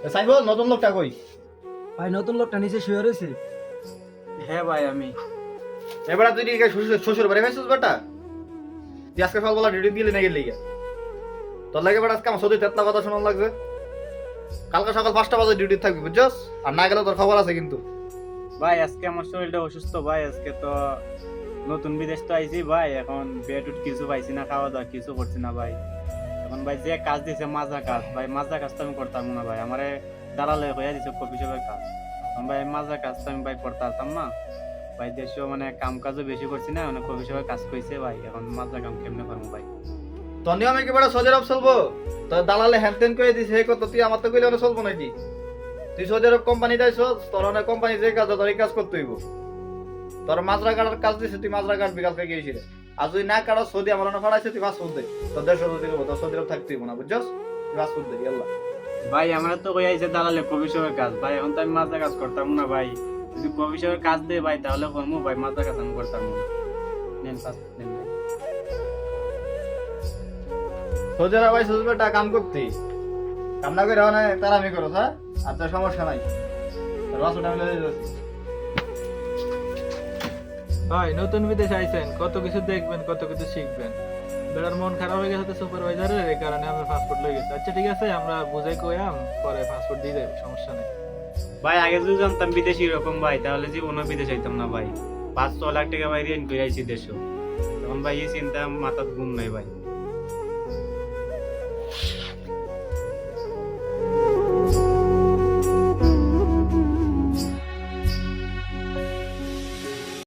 সাইবল নতুন লোকটা কই? ভাই নতুন লোকটা নিচে শুয়ে রয়েছে। হ্যাঁ ভাই আমি এবার তুই কি শ্বশুর বাড়ি গেছিস বেটা? তুই আজকে সকালবেলা ডিউটি দিলি না গেলি গা? তোর লাগে বেটা আজকে আমার সত্যি তেতলা কথা শোনার লাগবে। কালকে সকাল 5টা বাজে ডিউটি থাকবি বুঝছস? আর না গেলে তোর খবর আছে কিন্তু। ভাই আজকে আমার শরীরটা অসুস্থ ভাই, আজকে তো নতুন বিদেশ তো আইছি ভাই, এখন বেড উঠ কিছু পাইছি না, খাওয়া দাওয়া কিছু করছি না ভাই। এখন ভাই যে কাজ দিছে মাজা কাজ, ভাই মাজা কাজ তো আমি করতাম না ভাই, আমারে দাঁড়ালে হইয়া দিছে কফি শপের কাজ। এখন ভাই মাজা কাজ তো আমি ভাই করতে পারতাম না ভাই, দেশে মানে কাম কাজও বেশি করছি না, মানে কফি শপের কাজ কইছে ভাই, এখন মাজা কাম কেমনে করবো ভাই? তোর নিয়মে কি বেটা সৌদি আরব চলবো? তোর দালালে হ্যান ত্যান করে দিছে হে কত, তুই আমার তো কইলে চলবো নাকি? তুই সৌদি আরব কোম্পানি যাইছস, তোর অনেক কোম্পানি যে কাজ তোর এই কাজ করতে হইব। তোর মাজরা কাটার কাজ দিছে, তুই মাজরা কাটবি কালকে গিয়েছিল। আর যদি না কাটো সৌদি আমার অনেক ফাড়াইছে, তুই পাসপোর্ট দে। তোর দেড়শো দিব, তোর সৌদি আরব থাকতে হইব না বুঝছস? তুই পাসপোর্ট দে আল্লাহ। ভাই আমরা তো কই আইছে দালালে কফি শপের কাজ ভাই, এখন তো আমি মাজা কাজ করতাম না ভাই, যদি কফি শপের কাজ দে ভাই তাহলে করবো ভাই, মাজা কাজ আমি করতাম না। নেন পাসপোর্ট নেন ভাই। সৌদি আরব আইছস বেটা কাম করতে, কাম না করে অনেক তারামি করো, হ্যাঁ? আর তোর সমস্যা নাই, তোর পাসপোর্ট আমি লয়ে যাচ্ছি। ভাই নতুন বিদেশ আইছেন, কত কিছু দেখবেন, কত কিছু শিখবেন। বেড়ার মন খারাপ হয়ে গেছে তো সুপারভাইজারের, এই কারণে আমি পাসপোর্ট লয়ে গেছি। আচ্ছা ঠিক আছে, আমরা বুঝাই কইয়াম, পরে পাসপোর্ট দিয়ে দেব, সমস্যা নেই। ভাই আগে যদি জানতাম বিদেশি এরকম ভাই, তাহলে জীবনও বিদেশ আইতাম না ভাই। 5-6 লাখ টাকা ভাই ঋণ করে আইছি দেশে, তখন ভাই এই চিন্তা মাথার ঘুম নাই ভাই।